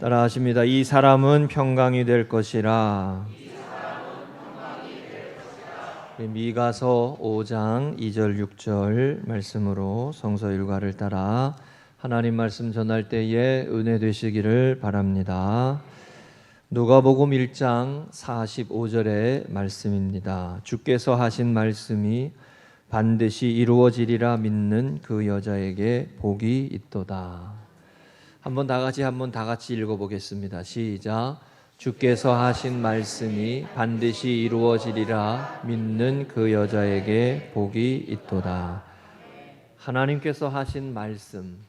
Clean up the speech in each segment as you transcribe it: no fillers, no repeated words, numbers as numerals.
따라하십니다. 이 사람은 평강이 될 것이라. 미가서 5장 2절 6절 말씀으로 성서 일과를 따라 하나님 말씀 전할 때에 은혜 되시기를 바랍니다. 누가복음 1장 45절의 말씀입니다. 주께서 하신 말씀이 반드시 이루어지리라 믿는 그 여자에게 복이 있도다. 한번 다 같이 읽어보겠습니다. 시작. 주께서 하신 말씀이 반드시 이루어지리라 믿는 그 여자에게 복이 있도다. 하나님께서 하신 말씀,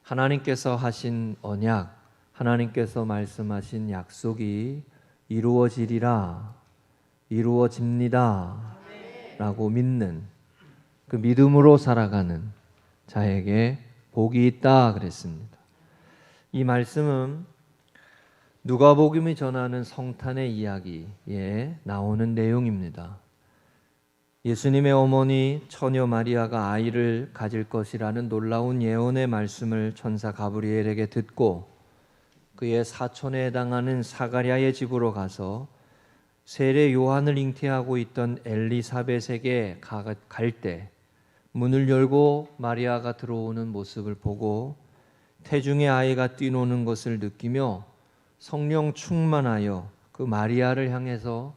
하나님께서 하신 언약, 하나님께서 말씀하신 약속이 이루어지리라, 이루어집니다 라고 믿는, 그 믿음으로 살아가는 자에게 복이 있다 그랬습니다. 이 말씀은 누가복음이 전하는 성탄의 이야기에 나오는 내용입니다. 예수님의 어머니 처녀 마리아가 아이를 가질 것이라는 놀라운 예언의 말씀을 천사 가브리엘에게 듣고 그의 사촌에 해당하는 사가랴의 집으로 가서 세례 요한을 잉태하고 있던 엘리사벳에게 갈 때 문을 열고 마리아가 들어오는 모습을 보고 태중의 아이가 뛰노는 것을 느끼며 성령 충만하여 그 마리아를 향해서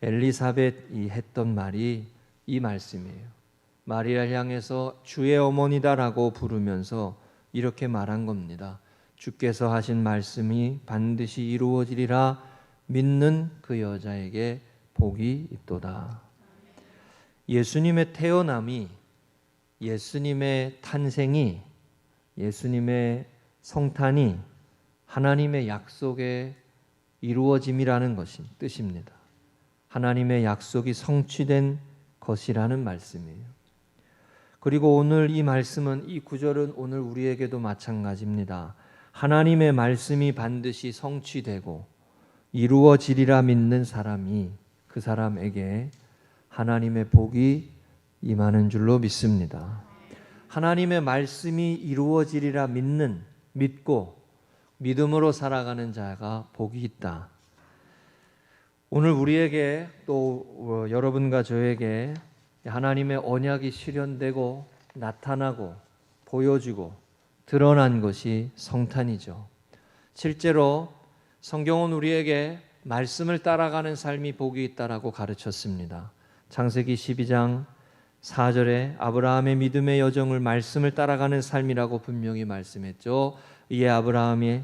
엘리사벳이 했던 말이 이 말씀이에요. 마리아를 향해서 주의 어머니다라고 부르면서 이렇게 말한 겁니다. 주께서 하신 말씀이 반드시 이루어지리라 믿는 그 여자에게 복이 있도다. 예수님의 태어남이, 예수님의 탄생이, 예수님의 성탄이 하나님의 약속의 이루어짐이라는 것이 뜻입니다. 하나님의 약속이 성취된 것이라는 말씀이에요. 그리고 오늘 이 말씀은, 이 구절은 오늘 우리에게도 마찬가지입니다. 하나님의 말씀이 반드시 성취되고 이루어지리라 믿는 사람이, 그 사람에게 하나님의 복이 임하는 줄로 믿습니다. 하나님의 말씀이 이루어지리라 믿고 믿음으로 살아가는 자가 복이 있다. 오늘 우리에게 또 여러분과 저에게 하나님의 언약이 실현되고 나타나고 보여지고 드러난 것이 성탄이죠. 실제로 성경은 우리에게 말씀을 따라가는 삶이 복이 있다라고 가르쳤습니다. 창세기 12장 4절에 아브라함의 믿음의 여정을 말씀을 따라가는 삶이라고 분명히 말씀했죠. 이에 아브라함이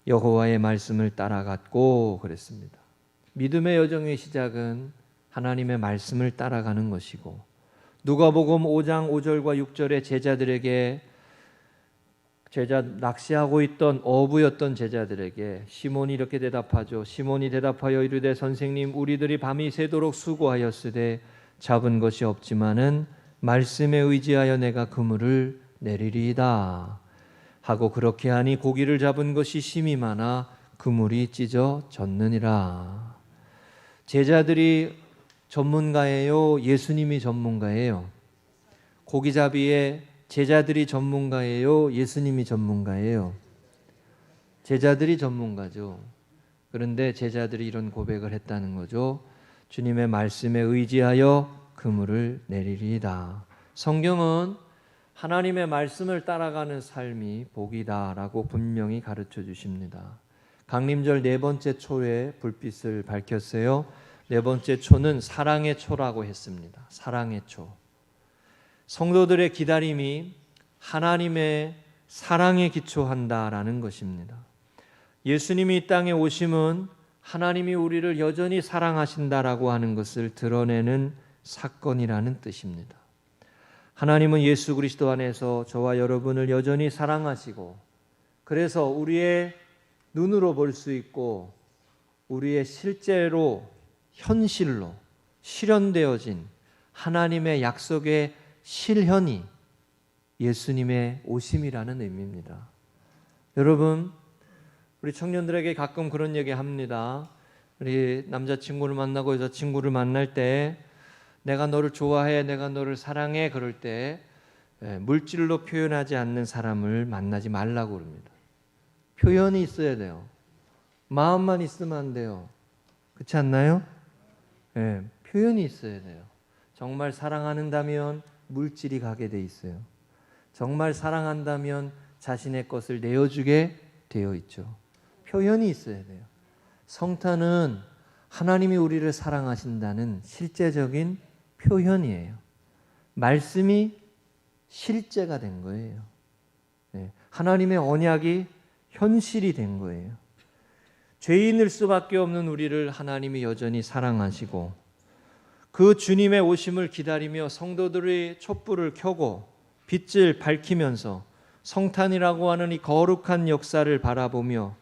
여호와의 말씀을 따라갔고 그랬습니다. 믿음의 여정의 시작은 하나님의 말씀을 따라가는 것이고, 누가복음 5장 5절과 6절에 제자들에게, 낚시하고 있던 어부였던 제자들에게 시몬이 이렇게 대답하죠. 시몬이 대답하여 이르되 선생님, 우리들이 밤이 새도록 수고하였으되 잡은 것이 없지만은 말씀에 의지하여 내가 그물을 내리리이다 하고 그렇게 하니 고기를 잡은 것이 심히 많아 그물이 찢어졌느니라. 제자들이 전문가예요? 예수님이 전문가예요? 고기잡이에 제자들이 전문가예요? 예수님이 전문가예요? 제자들이 전문가죠. 그런데 제자들이 이런 고백을 했다는 거죠. 주님의 말씀에 의지하여 그물을 내리리이다. 성경은 하나님의 말씀을 따라가는 삶이 복이다라고 분명히 가르쳐 주십니다. 강림절 네 번째 초에 불빛을 밝혔어요. 네 번째 초는 사랑의 초라고 했습니다. 사랑의 초. 성도들의 기다림이 하나님의 사랑에 기초한다라는 것입니다. 예수님이 이 땅에 오심은 하나님이 우리를 여전히 사랑하신다라고 하는 것을 드러내는 사건이라는 뜻입니다. 하나님은 예수 그리스도 안에서 저와 여러분을 여전히 사랑하시고, 그래서 우리의 눈으로 볼 수 있고 우리의 실제로 현실로 실현되어진 하나님의 약속의 실현이 예수님의 오심이라는 의미입니다. 여러분, 우리 청년들에게 가끔 그런 얘기 합니다. 우리 남자친구를 만나고 여자친구를 만날 때 내가 너를 좋아해, 내가 너를 사랑해 그럴 때 물질로 표현하지 않는 사람을 만나지 말라고 그럽니다. 표현이 있어야 돼요. 마음만 있으면 안 돼요. 그렇지 않나요? 네, 표현이 있어야 돼요. 정말 사랑한다면 물질이 가게 돼 있어요. 정말 사랑한다면 자신의 것을 내어주게 되어 있죠. 표현이 있어야 돼요. 성탄은 하나님이 우리를 사랑하신다는 실제적인 표현이에요. 말씀이 실제가 된 거예요. 네, 하나님의 언약이 현실이 된 거예요. 죄인일 수밖에 없는 우리를 하나님이 여전히 사랑하시고 그 주님의 오심을 기다리며 성도들의 촛불을 켜고 빛을 밝히면서 성탄이라고 하는 이 거룩한 역사를 바라보며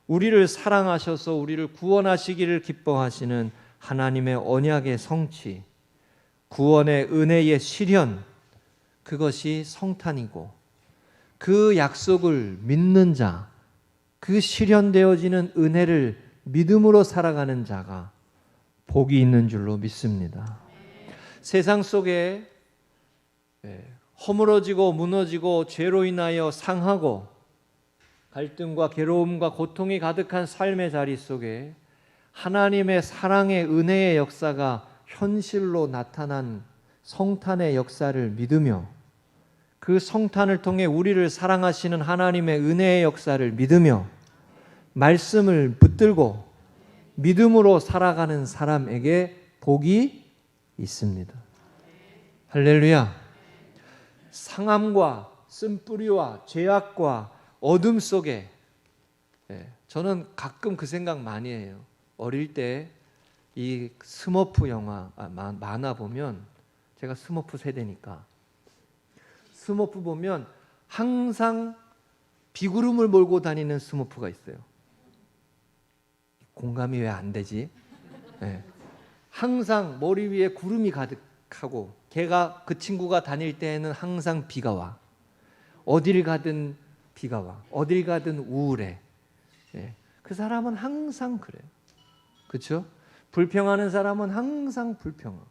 우리를 사랑하셔서 우리를 구원하시기를 기뻐하시는 하나님의 언약의 성취, 구원의 은혜의 실현, 그것이 성탄이고 그 약속을 믿는 자, 그 실현되어지는 은혜를 믿음으로 살아가는 자가 복이 있는 줄로 믿습니다. 세상 속에 허물어지고 무너지고 죄로 인하여 상하고 갈등과 괴로움과 고통이 가득한 삶의 자리 속에 하나님의 사랑의 은혜의 역사가 현실로 나타난 성탄의 역사를 믿으며 그 성탄을 통해 우리를 사랑하시는 하나님의 은혜의 역사를 믿으며 말씀을 붙들고 믿음으로 살아가는 사람에게 복이 있습니다. 할렐루야. 상함과 쓴뿌리와 죄악과 어둠 속에 저는 가끔 그 생각 많이 해요. 어릴 때 이 스머프 영화 만화 보면, 제가 스머프 세대니까 스머프 보면 항상 비구름을 몰고 다니는 스머프가 있어요. 공감이 왜 안 되지? 항상 머리 위에 구름이 가득하고 걔가 그 친구가 다닐 때에는 항상 비가 와. 어딜 가든 비가 와. 어딜 가든 우울해. 그 사람은 항상 그래요. 그렇죠? 불평하는 사람은 항상 불평하고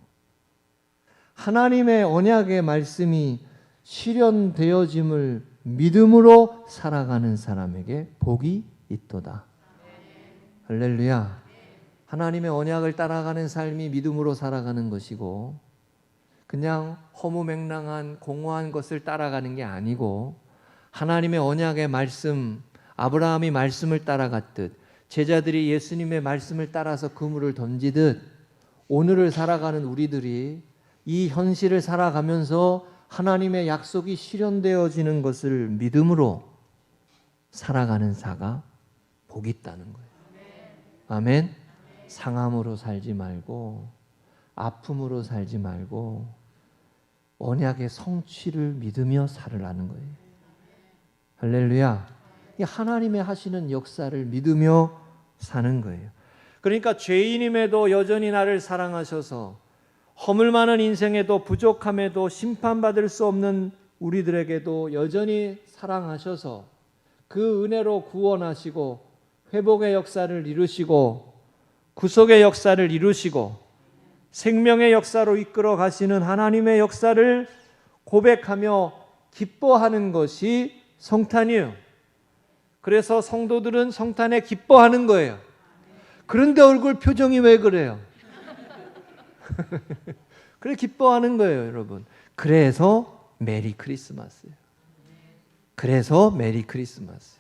하나님의 언약의 말씀이 실현되어짐을 믿음으로 살아가는 사람에게 복이 있도다. 할렐루야. 하나님의 언약을 따라가는 삶이 믿음으로 살아가는 것이고 그냥 허무맹랑한 공허한 것을 따라가는 게 아니고 하나님의 언약의 말씀, 아브라함이 말씀을 따라갔듯 제자들이 예수님의 말씀을 따라서 그물을 던지듯 오늘을 살아가는 우리들이 이 현실을 살아가면서 하나님의 약속이 실현되어지는 것을 믿음으로 살아가는 자가 복이 있다는 거예요. 아멘. 상함으로 살지 말고 아픔으로 살지 말고 언약의 성취를 믿으며 살으라는 거예요. 할렐루야. 하나님의 하시는 역사를 믿으며 사는 거예요. 그러니까 죄인임에도 여전히 나를 사랑하셔서 허물 많은 인생에도 부족함에도 심판받을 수 없는 우리들에게도 여전히 사랑하셔서 그 은혜로 구원하시고 회복의 역사를 이루시고 구속의 역사를 이루시고 생명의 역사로 이끌어 가시는 하나님의 역사를 고백하며 기뻐하는 것이 성탄이에요. 그래서 성도들은 성탄에 기뻐하는 거예요. 그런데 얼굴 표정이 왜 그래요? 그래 기뻐하는 거예요, 여러분. 그래서 메리 크리스마스예요. 그래서 메리 크리스마스.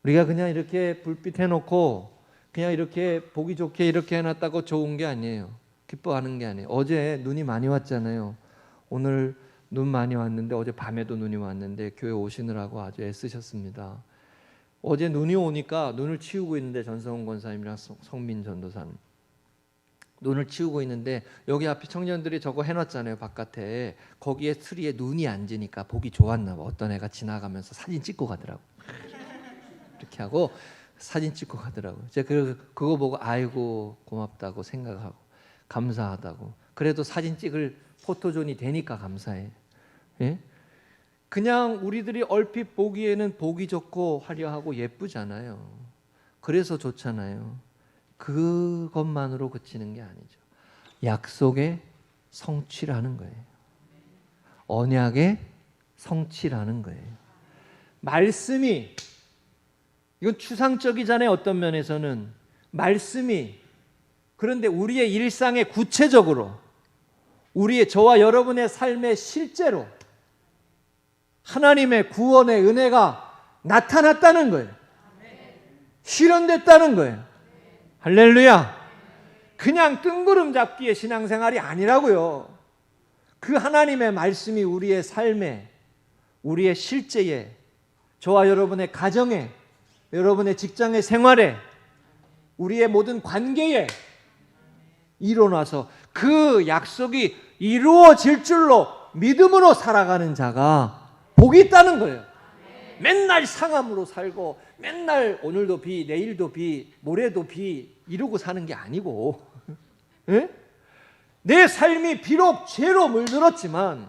우리가 그냥 이렇게 불빛 해놓고 그냥 이렇게 보기 좋게 이렇게 해놨다고 좋은 게 아니에요. 기뻐하는 게 아니에요. 어제 눈이 많이 왔잖아요. 오늘 눈 많이 왔는데 어제 밤에도 눈이 왔는데 교회 오시느라고 아주 애쓰셨습니다. 어제 눈이 오니까 눈을 치우고 있는데 전성훈 권사님이랑 성민 전도사님 눈을 치우고 있는데 여기 앞에 청년들이 저거 해놨잖아요. 바깥에 거기에 트리에 눈이 앉으니까 보기 좋았나 봐. 어떤 애가 지나가면서 사진 찍고 가더라고. 이렇게 하고 사진 찍고 가더라고. 제가 그거 보고 아이고 고맙다고 생각하고 감사하다고. 그래도 사진 찍을 포토존이 되니까 감사해. 예? 그냥 우리들이 얼핏 보기에는 보기 좋고 화려하고 예쁘잖아요. 그래서 좋잖아요. 그것만으로 그치는 게 아니죠. 약속의 성취라는 거예요. 언약의 성취라는 거예요. 말씀이 이건 추상적이잖아요. 어떤 면에서는 말씀이, 그런데 우리의 일상에 구체적으로, 우리의 저와 여러분의 삶에 실제로 하나님의 구원의 은혜가 나타났다는 거예요. 실현됐다는 거예요. 할렐루야. 그냥 뜬구름 잡기의 신앙생활이 아니라고요. 그 하나님의 말씀이 우리의 삶에, 우리의 실제에, 저와 여러분의 가정에, 여러분의 직장의 생활에, 우리의 모든 관계에 일어나서 그 약속이 이루어질 줄로 믿음으로 살아가는 자가 복이 있다는 거예요. 맨날 상함으로 살고 맨날 오늘도 비, 내일도 비, 모레도 비 이러고 사는 게 아니고 예? 내 삶이 비록 죄로 물들었지만,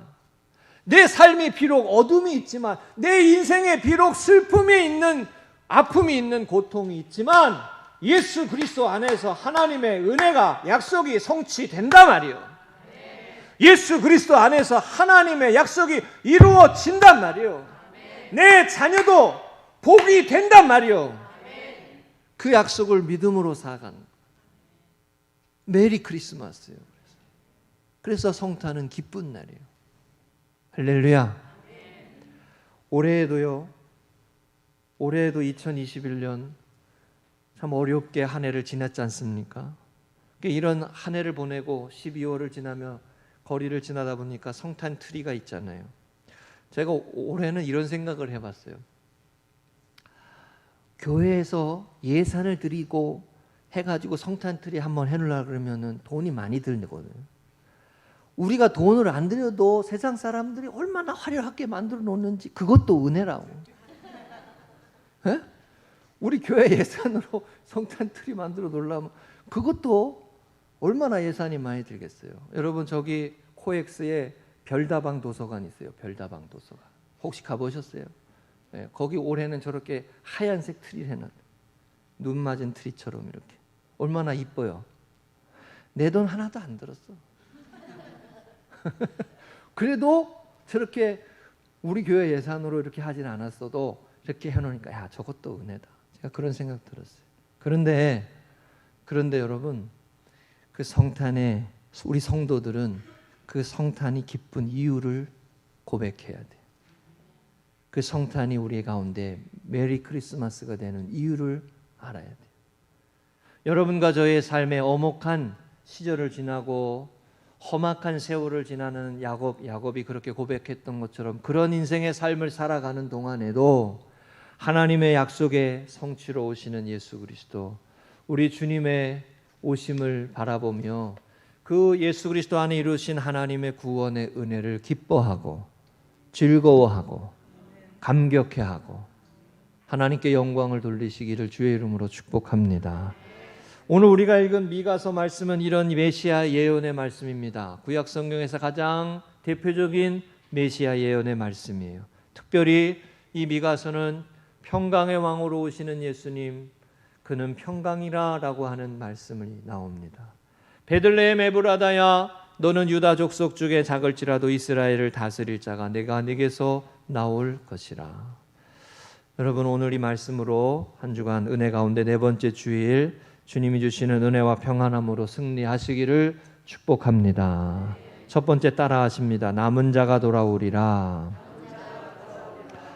내 삶이 비록 어둠이 있지만, 내 인생에 비록 슬픔이 있는, 아픔이 있는, 고통이 있지만 예수 그리스도 안에서 하나님의 은혜가, 약속이 성취된단 말이에요. 예수 그리스도 안에서 하나님의 약속이 이루어진단 말이에요. 내 자녀도 복이 된단 말이에요. 그 약속을 믿음으로 살아가는, 메리 크리스마스예요. 그래서 성탄은 기쁜 날이에요. 할렐루야. 올해에도 2021년 참 어렵게 한 해를 지났지 않습니까? 이런 한 해를 보내고 12월을 지나며 거리를 지나다 보니까 성탄 트리가 있잖아요. 제가 올해는 이런 생각을 해봤어요. 교회에서 예산을 드리고 해가지고 성탄 트리 한번 해놓으려고 그러면은 돈이 많이 들거든요. 우리가 돈을 안 들여도 세상 사람들이 얼마나 화려하게 만들어 놓는지, 그것도 은혜라고. 에? 우리 교회 예산으로 성탄 트리 만들어 놓으려면 그것도 얼마나 예산이 많이 들겠어요. 여러분, 저기 코엑스에 별다방 도서관 있어요. 별다방 도서관. 혹시 가보셨어요? 네, 거기 올해는 저렇게 하얀색 트리를 해놨어요. 눈 맞은 트리처럼 이렇게. 얼마나 이뻐요. 내 돈 하나도 안 들었어. 그래도 저렇게 우리 교회 예산으로 이렇게 하진 않았어도 이렇게 해놓으니까 야, 저것도 은혜다. 제가 그런 생각 들었어요. 그런데 여러분, 그 성탄에 우리 성도들은 그 성탄이 기쁜 이유를 고백해야 돼. 그 성탄이 우리 가운데 메리 크리스마스가 되는 이유를 알아야 돼. 여러분과 저의 삶에 엄혹한 시절을 지나고 험악한 세월을 지나는 야곱이 그렇게 고백했던 것처럼, 그런 인생의 삶을 살아가는 동안에도 하나님의 약속의 성취로 오시는 예수 그리스도, 우리 주님의 오심을 바라보며 그 예수 그리스도 안에 이루신 하나님의 구원의 은혜를 기뻐하고 즐거워하고 감격해하고 하나님께 영광을 돌리시기를 주의 이름으로 축복합니다. 오늘 우리가 읽은 미가서 말씀은 이런 메시아 예언의 말씀입니다. 구약 성경에서 가장 대표적인 메시아 예언의 말씀이에요. 특별히 이 미가서는 평강의 왕으로 오시는 예수님, 그는 평강이라라고 하는 말씀이 나옵니다. 베들레헴 에브라다야, 너는 유다 족속 중에 작을지라도 이스라엘을 다스릴 자가 내가 네게서 나올 것이라. 여러분, 오늘 이 말씀으로 한 주간 은혜 가운데 네 번째 주일, 주님이 주시는 은혜와 평안함으로 승리하시기를 축복합니다. 첫 번째 따라하십니다. 남은 자가 돌아오리라.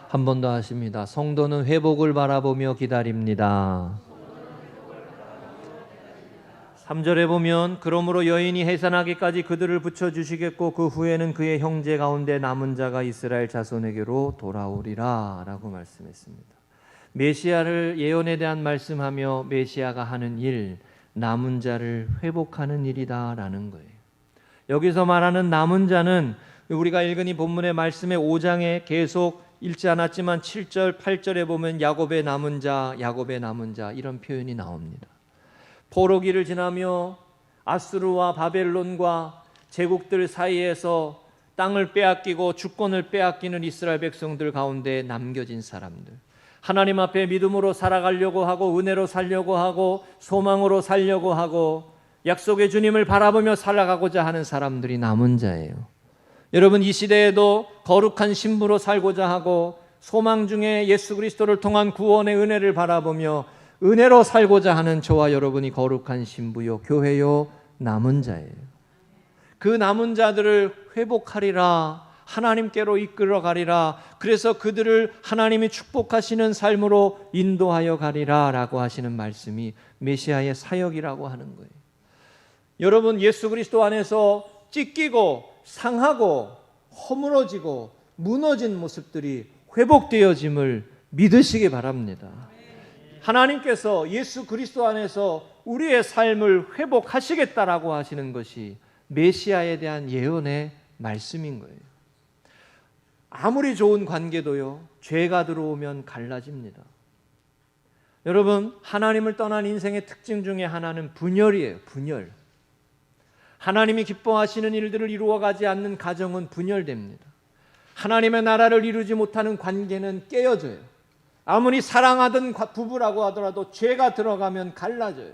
한 번 더 하십니다. 성도는 회복을 바라보며 기다립니다. 3절에 보면 그러므로 여인이 해산하기까지 그들을 붙여주시겠고 그 후에는 그의 형제 가운데 남은 자가 이스라엘 자손에게로 돌아오리라 라고 말씀했습니다. 메시아를 예언에 대한 말씀하며 메시아가 하는 일, 남은 자를 회복하는 일이다 라는 거예요. 여기서 말하는 남은 자는 우리가 읽은 이 본문의 말씀의 5장에 계속 읽지 않았지만 7절, 8절에 보면 야곱의 남은 자, 야곱의 남은 자 이런 표현이 나옵니다. 포로기를 지나며 아수르와 바벨론과 제국들 사이에서 땅을 빼앗기고 주권을 빼앗기는 이스라엘 백성들 가운데 남겨진 사람들, 하나님 앞에 믿음으로 살아가려고 하고 은혜로 살려고 하고 소망으로 살려고 하고 약속의 주님을 바라보며 살아가고자 하는 사람들이 남은 자예요. 여러분, 이 시대에도 거룩한 신부로 살고자 하고 소망 중에 예수 그리스도를 통한 구원의 은혜를 바라보며 은혜로 살고자 하는 저와 여러분이 거룩한 신부요, 교회요, 남은 자예요. 그 남은 자들을 회복하리라, 하나님께로 이끌어 가리라. 그래서 그들을 하나님이 축복하시는 삶으로 인도하여 가리라 라고 하시는 말씀이 메시아의 사역이라고 하는 거예요. 여러분, 예수 그리스도 안에서 찢기고 상하고 허물어지고 무너진 모습들이 회복되어짐을 믿으시기 바랍니다. 하나님께서 예수 그리스도 안에서 우리의 삶을 회복하시겠다라고 하시는 것이 메시아에 대한 예언의 말씀인 거예요. 아무리 좋은 관계도요, 죄가 들어오면 갈라집니다. 여러분, 하나님을 떠난 인생의 특징 중에 하나는 분열이에요. 분열. 하나님이 기뻐하시는 일들을 이루어가지 않는 가정은 분열됩니다. 하나님의 나라를 이루지 못하는 관계는 깨어져요. 아무리 사랑하던 부부라고 하더라도 죄가 들어가면 갈라져요.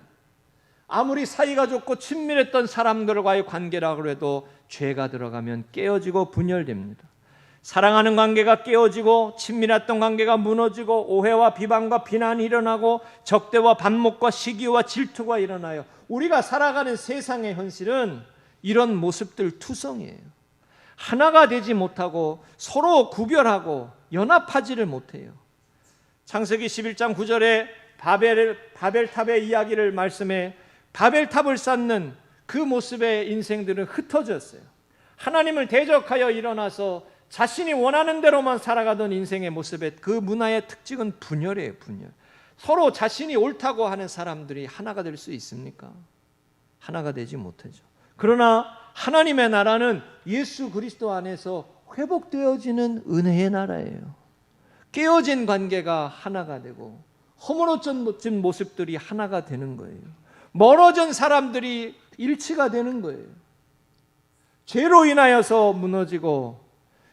아무리 사이가 좋고 친밀했던 사람들과의 관계라고 해도 죄가 들어가면 깨어지고 분열됩니다. 사랑하는 관계가 깨어지고 친밀했던 관계가 무너지고 오해와 비방과 비난이 일어나고 적대와 반목과 시기와 질투가 일어나요. 우리가 살아가는 세상의 현실은 이런 모습들 투성이에요. 하나가 되지 못하고 서로 구별하고 연합하지를 못해요. 창세기 11장 9절에 바벨탑의 이야기를 말씀해 바벨탑을 쌓는 그 모습의 인생들은 흩어졌어요. 하나님을 대적하여 일어나서 자신이 원하는 대로만 살아가던 인생의 모습의 그 문화의 특징은 분열이에요. 분열. 서로 자신이 옳다고 하는 사람들이 하나가 될 수 있습니까? 하나가 되지 못하죠. 그러나 하나님의 나라는 예수 그리스도 안에서 회복되어지는 은혜의 나라예요. 깨어진 관계가 하나가 되고 허물어진 모습들이 하나가 되는 거예요. 멀어진 사람들이 일치가 되는 거예요. 죄로 인하여서 무너지고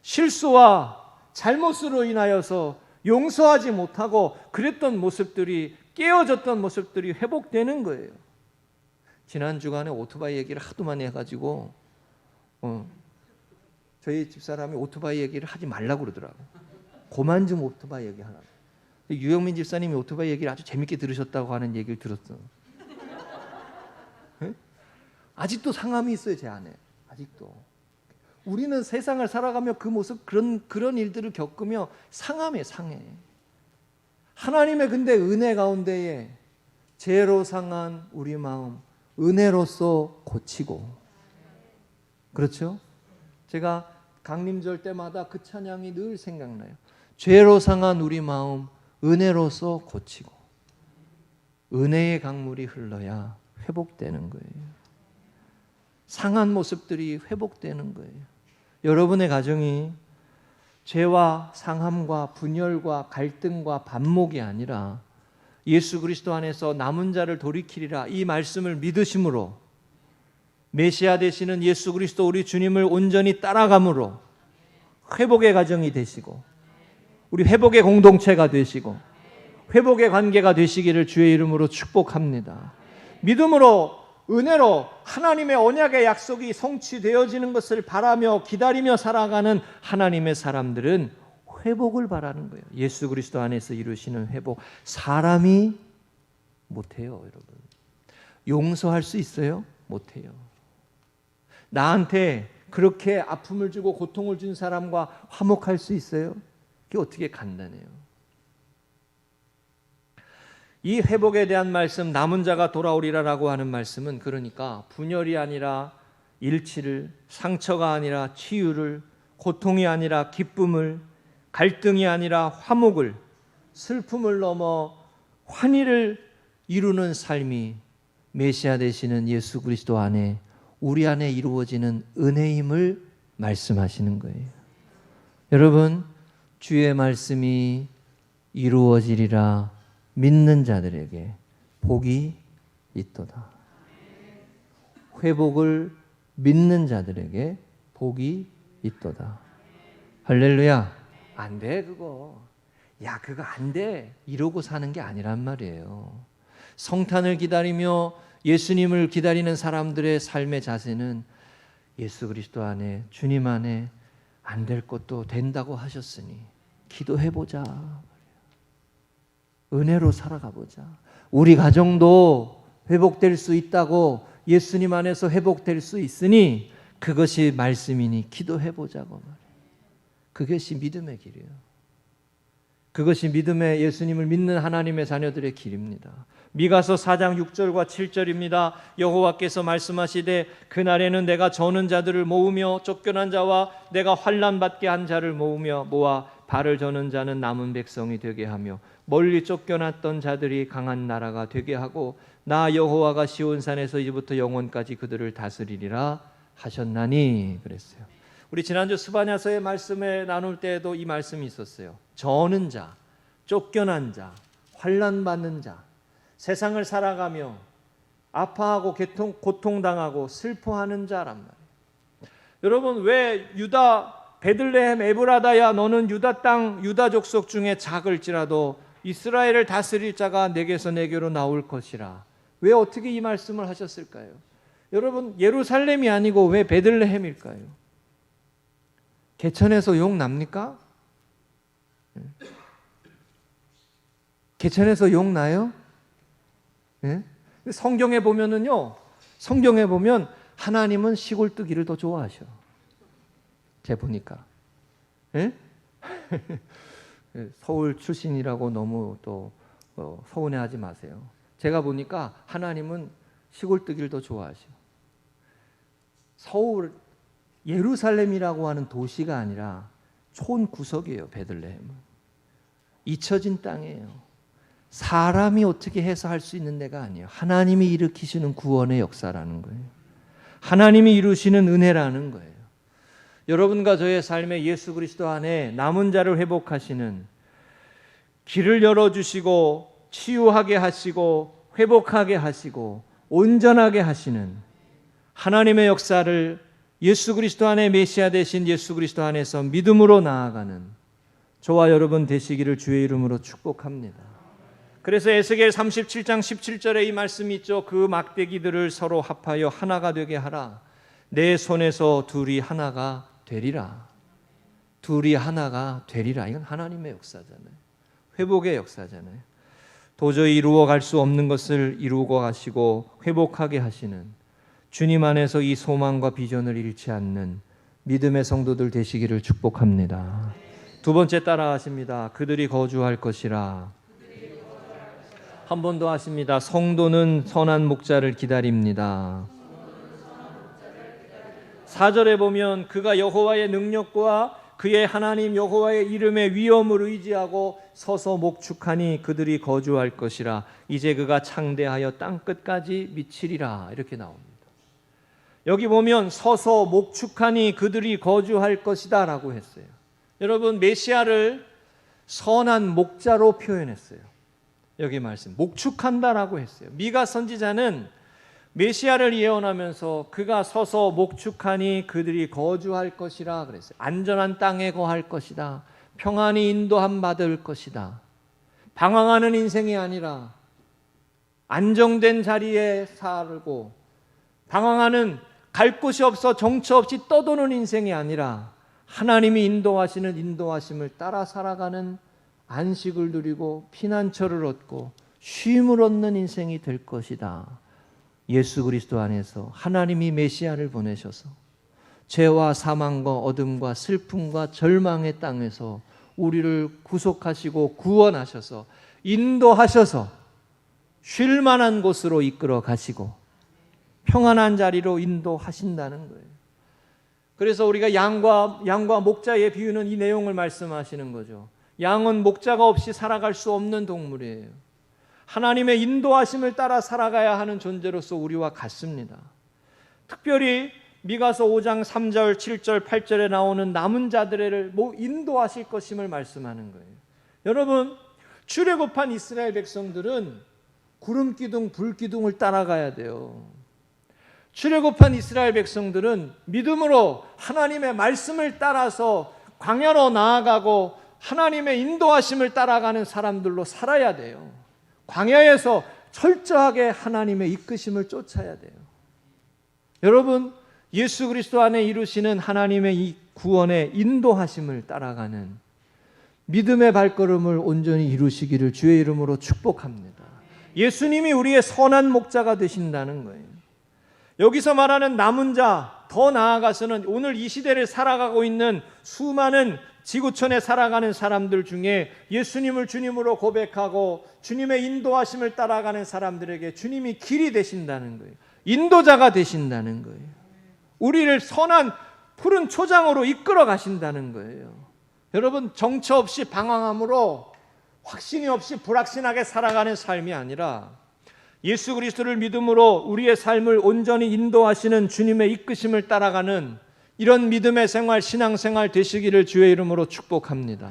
실수와 잘못으로 인하여서 용서하지 못하고 그랬던 모습들이, 깨어졌던 모습들이 회복되는 거예요. 지난 주간에 오토바이 얘기를 하도 많이 해가지고 저희 집사람이 오토바이 얘기를 하지 말라고 그러더라고요. 그만 좀 오토바이 얘기 하라고. 유영민 집사님이 오토바이 얘기를 아주 재밌게 들으셨다고 하는 얘기를 들었어. 네? 아직도 상함이 있어요, 제 안에. 아직도. 우리는 세상을 살아가며 그 모습, 그런 일들을 겪으며 상해. 하나님의 근데 은혜 가운데에 죄로 상한 우리 마음 은혜로서 고치고, 그렇죠? 제가 강림절 때마다 그 찬양이 늘 생각나요. 죄로 상한 우리 마음 은혜로서 고치고, 은혜의 강물이 흘러야 회복되는 거예요. 상한 모습들이 회복되는 거예요. 여러분의 가정이 죄와 상함과 분열과 갈등과 반목이 아니라 예수 그리스도 안에서 남은 자를 돌이키리라, 이 말씀을 믿으심으로 메시아 되시는 예수 그리스도 우리 주님을 온전히 따라감으로 회복의 가정이 되시고 우리 회복의 공동체가 되시고 회복의 관계가 되시기를 주의 이름으로 축복합니다. 믿음으로, 은혜로 하나님의 언약의 약속이 성취되어지는 것을 바라며 기다리며 살아가는 하나님의 사람들은 회복을 바라는 거예요. 예수 그리스도 안에서 이루시는 회복. 사람이 못해요, 여러분. 용서할 수 있어요? 못해요. 나한테 그렇게 아픔을 주고 고통을 준 사람과 화목할 수 있어요? 그게 어떻게 간단해요? 이 회복에 대한 말씀, 남은 자가 돌아오리라라고 하는 말씀은 그러니까 분열이 아니라 일치를, 상처가 아니라 치유를, 고통이 아니라 기쁨을, 갈등이 아니라 화목을, 슬픔을 넘어 환희를 이루는 삶이 메시아 되시는 예수 그리스도 안에, 우리 안에 이루어지는 은혜임을 말씀하시는 거예요. 여러분, 주의 말씀이 이루어지리라 믿는 자들에게 복이 있도다. 회복을 믿는 자들에게 복이 있도다. 할렐루야. 안 돼, 그거. 야, 그거 안 돼. 이러고 사는 게 아니란 말이에요. 성탄을 기다리며 예수님을 기다리는 사람들의 삶의 자세는 예수 그리스도 안에, 주님 안에 안 될 것도 된다고 하셨으니 기도해보자. 은혜로 살아가보자. 우리 가정도 회복될 수 있다고, 예수님 안에서 회복될 수 있으니 그것이 말씀이니 기도해보자고 말이에요. 그것이 믿음의 길이에요. 그것이 믿음의, 예수님을 믿는 하나님의 자녀들의 길입니다. 미가서 4장 6절과 7절입니다. 여호와께서 말씀하시되 그날에는 내가 저는 자들을 모으며 쫓겨난 자와 내가 환난 받게 한 자를 모아 발을 저는 자는 남은 백성이 되게 하며 멀리 쫓겨났던 자들이 강한 나라가 되게 하고 나 여호와가 시온산에서 이제부터 영원까지 그들을 다스리리라 하셨나니 그랬어요. 우리 지난주 스바냐서의 말씀을 나눌 때에도 이 말씀이 있었어요. 저는 자, 쫓겨난 자, 환난 받는 자, 세상을 살아가며 아파하고 고통당하고 슬퍼하는 자란 말이에요. 여러분, 왜 유다 베들레헴 에브라다야 너는 유다 땅 유다 족속 중에 작을지라도 이스라엘을 다스릴 자가 내게서 내게로 나올 것이라. 왜 어떻게 이 말씀을 하셨을까요? 여러분, 예루살렘이 아니고 왜 베들레헴일까요? 개천에서 욕 납니까? 개천에서 욕 나요? 예? 성경에 보면은요, 성경에 보면 하나님은 시골뜨기를 더 좋아하셔. 제가 보니까. 예? 서울 출신이라고 너무 또 서운해하지 마세요. 제가 보니까 하나님은 시골뜨기를 더 좋아하셔. 서울, 예루살렘이라고 하는 도시가 아니라 촌구석이에요. 베들레헴은 잊혀진 땅이에요. 사람이 어떻게 해서 할 수 있는 데가 아니에요. 하나님이 일으키시는 구원의 역사라는 거예요. 하나님이 이루시는 은혜라는 거예요. 여러분과 저의 삶에 예수 그리스도 안에 남은 자를 회복하시는, 길을 열어주시고 치유하게 하시고 회복하게 하시고 온전하게 하시는 하나님의 역사를 예수 그리스도 안에 메시아 되신 예수 그리스도 안에서 믿음으로 나아가는 저와 여러분 되시기를 주의 이름으로 축복합니다. 그래서 에스겔 37장 17절에 이 말씀이 있죠. 그 막대기들을 서로 합하여 하나가 되게 하라. 내 손에서 둘이 하나가 되리라. 둘이 하나가 되리라. 이건 하나님의 역사잖아요. 회복의 역사잖아요. 도저히 이루어갈 수 없는 것을 이루고 가시고 회복하게 하시는 주님 안에서 이 소망과 비전을 잃지 않는 믿음의 성도들 되시기를 축복합니다. 두 번째 따라하십니다. 그들이 거주할 것이라. 한 번 더 하십니다. 성도는 선한 목자를 기다립니다. 4절에 보면 그가 여호와의 능력과 그의 하나님 여호와의 이름의 위엄을 의지하고 서서 목축하니 그들이 거주할 것이라. 이제 그가 창대하여 땅끝까지 미치리라. 이렇게 나옵니다. 여기 보면 서서 목축하니 그들이 거주할 것이다 라고 했어요. 여러분, 메시아를 선한 목자로 표현했어요. 여기 말씀 목축한다라고 했어요. 미가 선지자는 메시아를 예언하면서 그가 서서 목축하니 그들이 거주할 것이라 그랬어요. 안전한 땅에 거할 것이다. 평안히 인도함 받을 것이다. 방황하는 인생이 아니라 안정된 자리에 살고, 방황하는, 갈 곳이 없어 정처 없이 떠도는 인생이 아니라 하나님이 인도하시는 인도하심을 따라 살아가는, 안식을 누리고 피난처를 얻고 쉼을 얻는 인생이 될 것이다. 예수 그리스도 안에서 하나님이 메시아를 보내셔서 죄와 사망과 어둠과 슬픔과 절망의 땅에서 우리를 구속하시고 구원하셔서 인도하셔서 쉴 만한 곳으로 이끌어 가시고 평안한 자리로 인도하신다는 거예요. 그래서 우리가 양과 목자의 비유는 이 내용을 말씀하시는 거죠. 양은 목자가 없이 살아갈 수 없는 동물이에요. 하나님의 인도하심을 따라 살아가야 하는 존재로서 우리와 같습니다. 특별히 미가서 5장 3절, 7절, 8절에 나오는 남은 자들을 인도하실 것임을 말씀하는 거예요. 여러분, 출애굽한 이스라엘 백성들은 구름 기둥, 불 기둥을 따라가야 돼요. 출애굽한 이스라엘 백성들은 믿음으로 하나님의 말씀을 따라서 광야로 나아가고 하나님의 인도하심을 따라가는 사람들로 살아야 돼요. 광야에서 철저하게 하나님의 이끄심을 쫓아야 돼요. 여러분, 예수 그리스도 안에 이루시는 하나님의 이 구원의 인도하심을 따라가는 믿음의 발걸음을 온전히 이루시기를 주의 이름으로 축복합니다. 예수님이 우리의 선한 목자가 되신다는 거예요. 여기서 말하는 남은 자, 더 나아가서는 오늘 이 시대를 살아가고 있는 수많은 지구촌에 살아가는 사람들 중에 예수님을 주님으로 고백하고 주님의 인도하심을 따라가는 사람들에게 주님이 길이 되신다는 거예요. 인도자가 되신다는 거예요. 우리를 선한 푸른 초장으로 이끌어 가신다는 거예요. 여러분, 정처 없이 방황함으로 확신이 없이 불확신하게 살아가는 삶이 아니라 예수 그리스도를 믿음으로 우리의 삶을 온전히 인도하시는 주님의 이끄심을 따라가는 이런 믿음의 생활, 신앙생활 되시기를 주의 이름으로 축복합니다.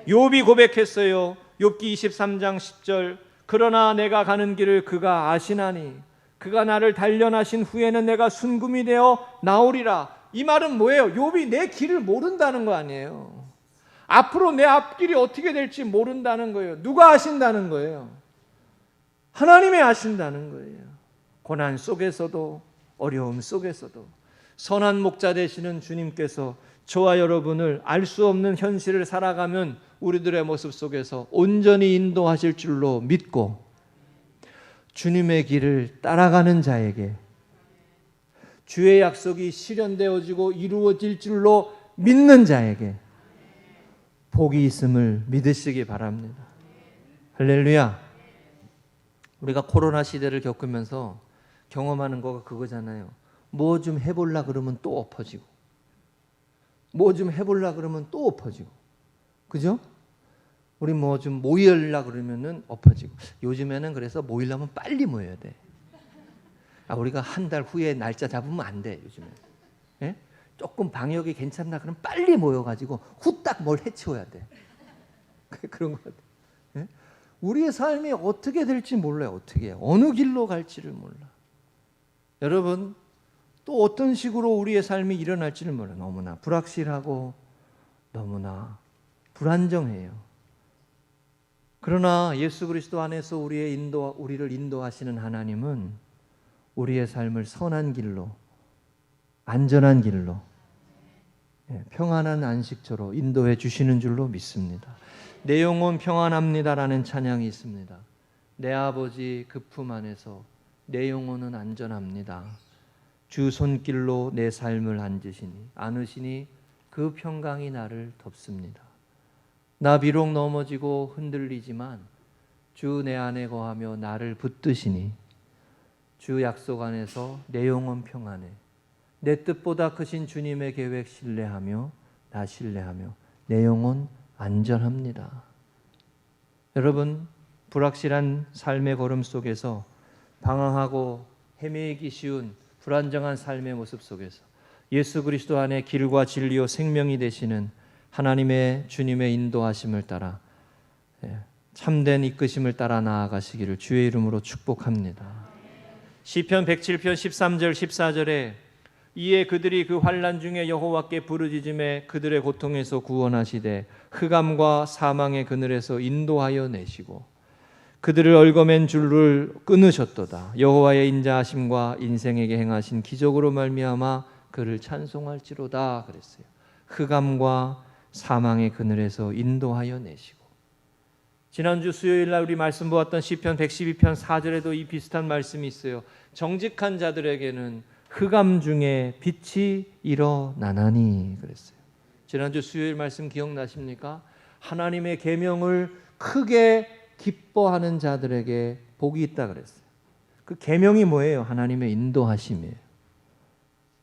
욥이 고백했어요. 욥기 23장 10절, 그러나 내가 가는 길을 그가 아시나니 그가 나를 단련하신 후에는 내가 순금이 되어 나오리라. 이 말은 뭐예요? 욥이 내 길을 모른다는 거 아니에요. 앞으로 내 앞길이 어떻게 될지 모른다는 거예요. 누가 아신다는 거예요? 하나님이 아신다는 거예요. 고난 속에서도 어려움 속에서도 선한 목자 되시는 주님께서 저와 여러분을 알 수 없는 현실을 살아가면 우리들의 모습 속에서 온전히 인도하실 줄로 믿고 주님의 길을 따라가는 자에게 주의 약속이 실현되어지고 이루어질 줄로 믿는 자에게 복이 있음을 믿으시기 바랍니다. 할렐루야. 우리가 코로나 시대를 겪으면서 경험하는 거가 그거잖아요. 뭐 좀 해보려 그러면 또 엎어지고, 뭐 좀 해보려 그러면 또 엎어지고, 그죠? 우리 뭐 좀 모이려 그러면은 엎어지고. 요즘에는 그래서 모이려면 빨리 모여야 돼. 우리가 한 달 후에 날짜 잡으면 안 돼, 요즘에. 예? 조금 방역이 괜찮나 그럼 빨리 모여가지고 후딱 뭘 해치워야 돼. 그런 것 같아. 예? 우리의 삶이 어떻게 될지 몰라요. 어떻게 어느 길로 갈지를 몰라. 여러분, 또 어떤 식으로 우리의 삶이 일어날지를 몰라요. 너무나 불확실하고 너무나 불안정해요. 그러나 예수 그리스도 안에서 우리를 인도하시는 하나님은 우리의 삶을 선한 길로, 안전한 길로, 평안한 안식처로 인도해 주시는 줄로 믿습니다. 내 영혼 평안합니다라는 찬양이 있습니다. 내 아버지 그 품 안에서 내 영혼은 안전합니다. 주 손길로 내 삶을 안으시니 그 평강이 나를 덮습니다. 나 비록 넘어지고 흔들리지만 주 내 안에 거하며 나를 붙드시니 주 약속 안에서 내 영혼 평안해. 내 뜻보다 크신 주님의 계획 신뢰하며 나 신뢰하며 내 영혼 안전합니다. 여러분, 불확실한 삶의 걸음 속에서 방황하고 헤매기 쉬운 불안정한 삶의 모습 속에서 예수 그리스도 안에 길과 진리요 생명이 되시는 하나님의 주님의 인도하심을 따라 참된 이끄심을 따라 나아가시기를 주의 이름으로 축복합니다. 시편 107편 13절 14절에 이에 그들이 그 환난 중에 여호와께 부르짖음에 그들의 고통에서 구원하시되 흑암과 사망의 그늘에서 인도하여 내시고 그들을 얽어맨 줄을 끊으셨도다. 여호와의 인자하심과 인생에게 행하신 기적으로 말미암아 그를 찬송할지로다 그랬어요. 흑암과 사망의 그늘에서 인도하여 내시고. 지난주 수요일 날 우리 말씀 보았던 시편 112편 4절에도 이 비슷한 말씀이 있어요. 정직한 자들에게는 흑암 중에 빛이 일어나나니 그랬어요. 지난주 수요일 말씀 기억나십니까? 하나님의 계명을 크게 기뻐하는 자들에게 복이 있다 그랬어요. 그 계명이 뭐예요? 하나님의 인도하심이에요.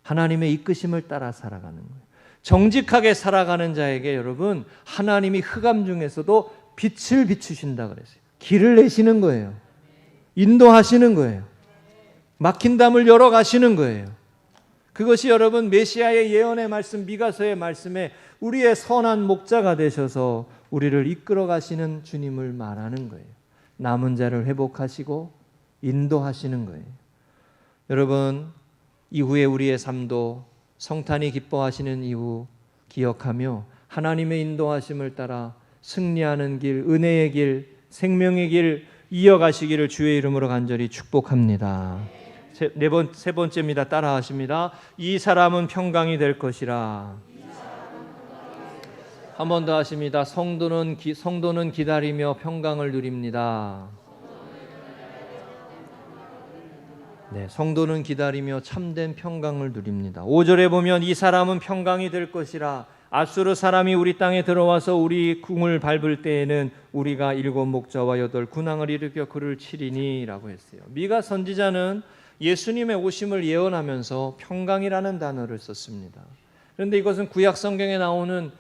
하나님의 이끄심을 따라 살아가는 거예요. 정직하게 살아가는 자에게 여러분 하나님이 흑암 중에서도 빛을 비추신다 그랬어요. 길을 내시는 거예요. 인도하시는 거예요. 막힌 담을 열어가시는 거예요. 그것이 여러분 메시아의 예언의 말씀, 미가서의 말씀에 우리의 선한 목자가 되셔서 우리를 이끌어 가시는 주님을 말하는 거예요. 남은 자를 회복하시고 인도하시는 거예요. 여러분, 이후에 우리의 삶도 성탄이 기뻐하시는 이후 기억하며 하나님의 인도하심을 따라 승리하는 길, 은혜의 길, 생명의 길 이어가시기를 주의 이름으로 간절히 축복합니다. 세 번째입니다. 따라 하십니다. 이 사람은 평강이 될 것이라. 한 번 더 하십니다. 성도는 기다리며 평강을 누립니다. 네, 성도는 기다리며 참된 평강을 누립니다. 5절에 보면 이 사람은 평강이 될 것이라. 앗수르 사람이 우리 땅에 들어와서 우리 궁을 밟을 때에는 우리가 7 목자와 8 군왕을 일으켜 그를 치리니 라고 했어요. 미가 선지자는 예수님의 오심을 예언하면서 평강이라는 단어를 썼습니다. 그런데 이것은 구약 성경에 나오는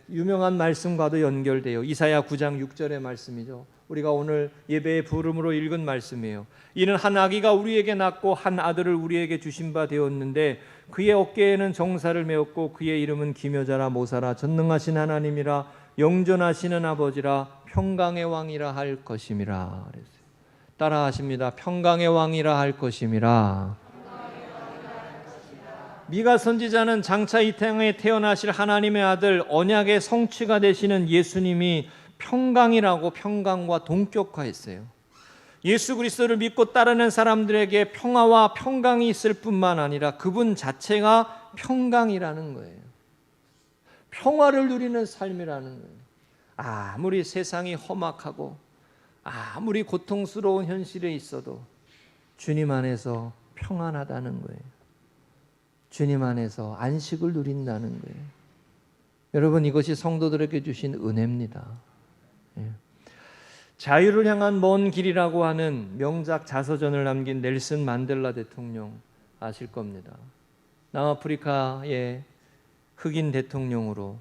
유명한 말씀과도 연결돼요. 이사야 9장 6절의 말씀이죠. 우리가 오늘 예배의 부름으로 읽은 말씀이에요. 이는 한 아기가 우리에게 낳고 한 아들을 우리에게 주신 바 되었는데 그의 어깨에는 정사를 메었고 그의 이름은 기묘자라 모사라 전능하신 하나님이라 영존하시는 아버지라 평강의 왕이라 할 것임이라 그랬어요. 따라하십니다. 평강의 왕이라 할 것임이라. 미가 선지자는 장차 이 땅에 태어나실 하나님의 아들 언약의 성취가 되시는 예수님이 평강이라고 평강과 동격화했어요. 예수 그리스도를 믿고 따르는 사람들에게 평화와 평강이 있을 뿐만 아니라 그분 자체가 평강이라는 거예요. 평화를 누리는 삶이라는 거예요. 아무리 세상이 험악하고 아무리 고통스러운 현실에 있어도 주님 안에서 평안하다는 거예요. 주님 안에서 안식을 누린다는 거예요. 여러분, 이것이 성도들에게 주신 은혜입니다. 자유를 향한 먼 길이라고 하는 명작 자서전을 남긴 넬슨 만델라 대통령 아실 겁니다. 남아프리카의 흑인 대통령으로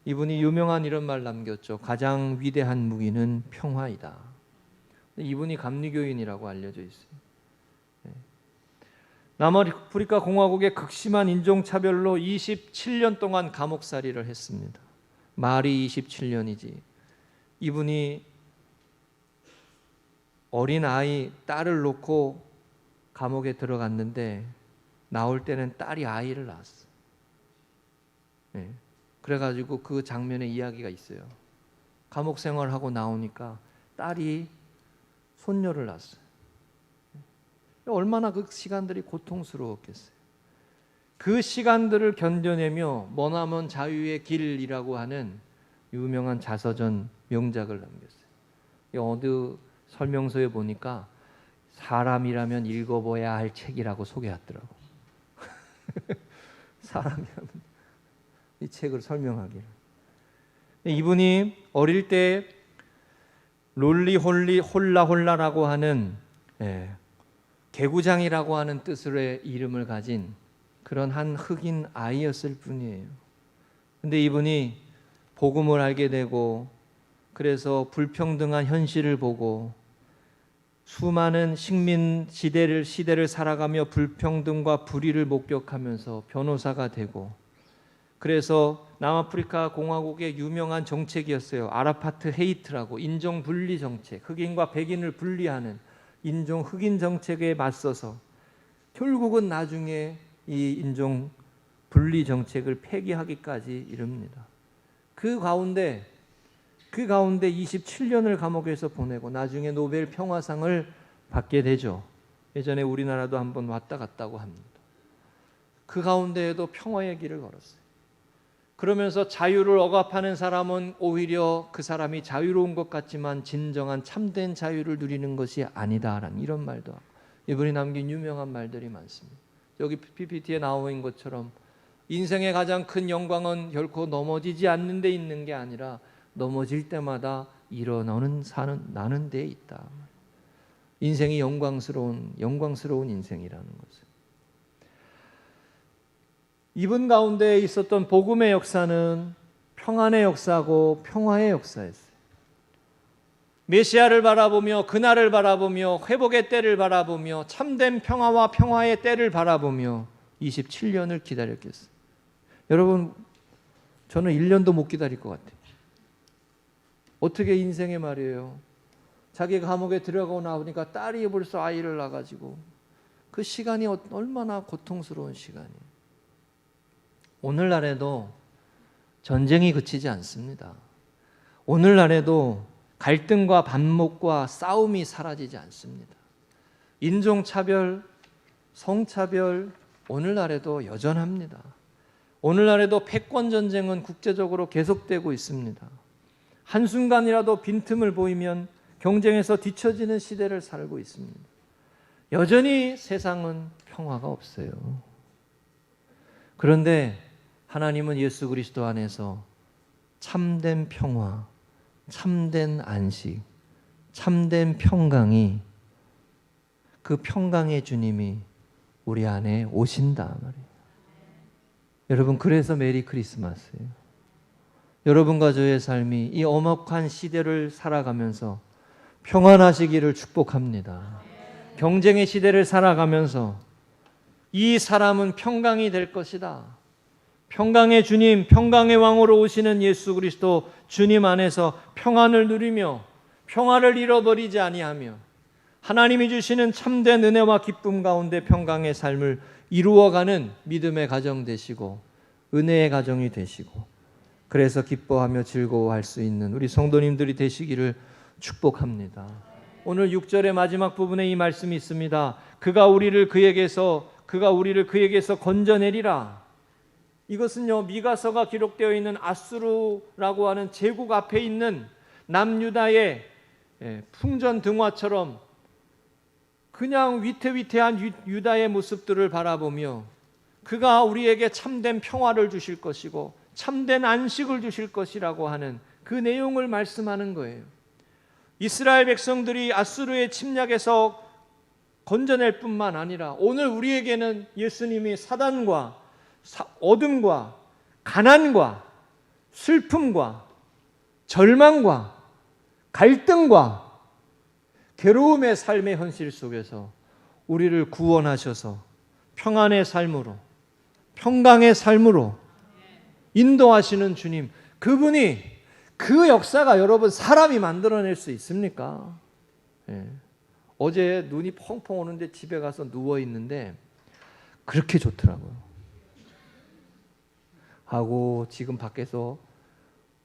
이분이 유명한 이런 말 남겼죠. 가장 위대한 무기는 평화이다. 이분이 감리교인이라고 알려져 있어요. 남아프리카 공화국의 극심한 인종차별로 27년 동안 감옥살이를 했습니다. 말이 27년이지. 이분이 어린 아이 딸을 놓고 감옥에 들어갔는데 나올 때는 딸이 아이를 낳았어. 그래가지고 그 장면의 이야기가 있어요. 감옥 생활하고 나오니까 딸이 손녀를 낳았어요. 얼마나 그 시간들이 고통스러웠겠어요. 그 시간들을 견뎌내며 머나먼 자유의 길이라고 하는 유명한 자서전 명작을 남겼어요. 어느 설명서에 보니까 사람이라면 읽어봐야 할 책이라고 소개하더라고. 사람이라면 이 책을 설명하기를. 이분이 어릴 때 롤리 홀리 홀라홀라라고 하는 개구장이라고 하는 뜻으로의 이름을 가진 그런 한 흑인 아이였을 뿐이에요. 근데 이분이 복음을 알게 되고 그래서 불평등한 현실을 보고 수많은 식민 시대를 살아가며 불평등과 불의를 목격하면서 변호사가 되고 그래서 남아프리카 공화국의 유명한 정책이었어요. 아라파트 헤이트라고 인종 분리 정책, 흑인과 백인을 분리하는 인종 흑인 정책에 맞서서 결국은 나중에 이 인종 분리 정책을 폐기하기까지 이릅니다. 그 가운데 27년을 감옥에서 보내고 나중에 노벨 평화상을 받게 되죠. 예전에 우리나라도 한번 왔다 갔다고 합니다. 그 가운데에도 평화의 길을 걸었어요. 그러면서 자유를 억압하는 사람은 오히려 그 사람이 자유로운 것 같지만 진정한 참된 자유를 누리는 것이 아니다라는 이런 말도 하고 이분이 남긴 유명한 말들이 많습니다. 여기 PPT에 나와 있는 것처럼 인생의 가장 큰 영광은 결코 넘어지지 않는 데 있는 게 아니라 넘어질 때마다 나는 데 있다. 인생이 영광스러운 인생이라는 것을. 이분 가운데 있었던 복음의 역사는 평안의 역사고 평화의 역사였어요. 메시아를 바라보며 그날을 바라보며 회복의 때를 바라보며 참된 평화와 평화의 때를 바라보며 27년을 기다렸겠어요. 여러분, 저는 1년도 못 기다릴 것 같아요. 어떻게 인생에 말이에요. 자기가 감옥에 들어가고 나오니까 딸이 벌써 아이를 낳아가지고 그 시간이 얼마나 고통스러운 시간이에요. 오늘날에도 전쟁이 그치지 않습니다. 오늘날에도 갈등과 반목과 싸움이 사라지지 않습니다. 인종차별, 성차별 오늘날에도 여전합니다. 오늘날에도 패권 전쟁은 국제적으로 계속되고 있습니다. 한순간이라도 빈틈을 보이면 경쟁에서 뒤처지는 시대를 살고 있습니다. 여전히 세상은 평화가 없어요. 그런데 하나님은 예수 그리스도 안에서 참된 평화, 참된 안식, 참된 평강이, 그 평강의 주님이 우리 안에 오신다 말이에요. 여러분, 그래서 메리 크리스마스예요. 여러분과 저의 삶이 이 엄혹한 시대를 살아가면서 평안하시기를 축복합니다. 경쟁의 시대를 살아가면서 이 사람은 평강이 될 것이다. 평강의 주님, 평강의 왕으로 오시는 예수 그리스도 주님 안에서 평안을 누리며 평화를 잃어버리지 아니하며 하나님이 주시는 참된 은혜와 기쁨 가운데 평강의 삶을 이루어가는 믿음의 가정 되시고 은혜의 가정이 되시고, 그래서 기뻐하며 즐거워할 수 있는 우리 성도님들이 되시기를 축복합니다. 오늘 6절의 마지막 부분에 이 말씀이 있습니다. 그가 우리를 그에게서 건져내리라. 이것은요, 미가서가 기록되어 있는 아수르라고 하는 제국 앞에 있는 남유다의 풍전 등화처럼 그냥 위태위태한 유다의 모습들을 바라보며 그가 우리에게 참된 평화를 주실 것이고 참된 안식을 주실 것이라고 하는 그 내용을 말씀하는 거예요. 이스라엘 백성들이 아수르의 침략에서 건져낼 뿐만 아니라 오늘 우리에게는 예수님이 사단과 어둠과 가난과 슬픔과 절망과 갈등과 괴로움의 삶의 현실 속에서 우리를 구원하셔서 평안의 삶으로, 평강의 삶으로 인도하시는 주님, 그분이, 그 역사가 여러분 사람이 만들어낼 수 있습니까? 어제 눈이 펑펑 오는데 집에 가서 누워 있는데 그렇게 좋더라고요. 하고 지금 밖에서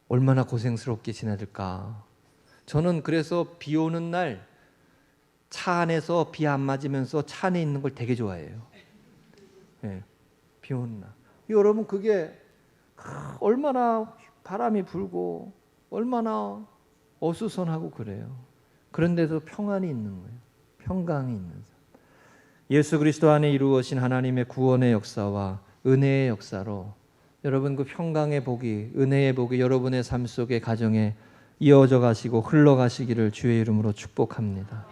얼마나 고생스럽게 지내들까. 저는 그래서 비 오는 날 차 안에서 비 안 맞으면서 차 안에 있는 걸 되게 좋아해요. 비 오는 날. 여러분, 그게 얼마나 바람이 불고 얼마나 어수선하고 그래요. 그런데도 평안이 있는 거예요. 평강이 있는 삶. 예수 그리스도 안에 이루어진 하나님의 구원의 역사와 은혜의 역사로 여러분, 그 평강의 복이, 은혜의 복이 여러분의 삶 속에, 가정에 이어져 가시고 흘러가시기를 주의 이름으로 축복합니다.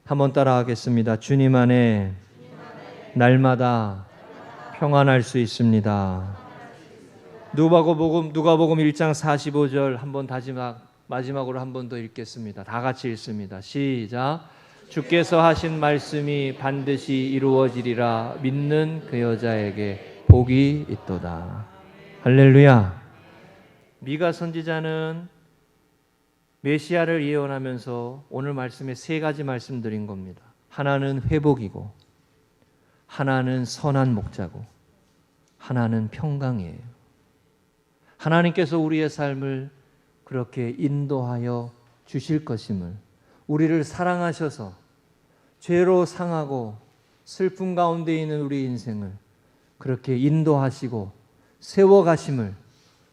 한번 따라하겠습니다. 주님 안에 날마다 평안할 수 있습니다. 누가복음 1장 45절 한번 마지막으로 한 번 더 읽겠습니다. 다 같이 읽습니다. 시작. 주께서 하신 말씀이 반드시 이루어지리라 믿는 그 여자에게 복이 있도다. 할렐루야. 미가 선지자는 메시아를 예언하면서 오늘 말씀에 세 가지 말씀드린 겁니다. 하나는 회복이고, 하나는 선한 목자고, 하나는 평강이에요. 하나님께서 우리의 삶을 그렇게 인도하여 주실 것임을, 우리를 사랑하셔서 죄로 상하고 슬픔 가운데 있는 우리 인생을 그렇게 인도하시고 세워가심을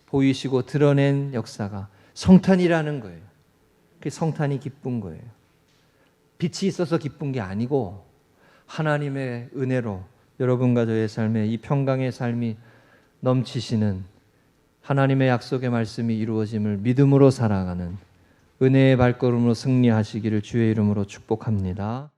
보이시고 드러낸 역사가 성탄이라는 거예요. 그 성탄이 기쁜 거예요. 빛이 있어서 기쁜 게 아니고 하나님의 은혜로 여러분과 저의 삶에 이 평강의 삶이 넘치시는, 하나님의 약속의 말씀이 이루어짐을 믿음으로 살아가는 은혜의 발걸음으로 승리하시기를 주의 이름으로 축복합니다.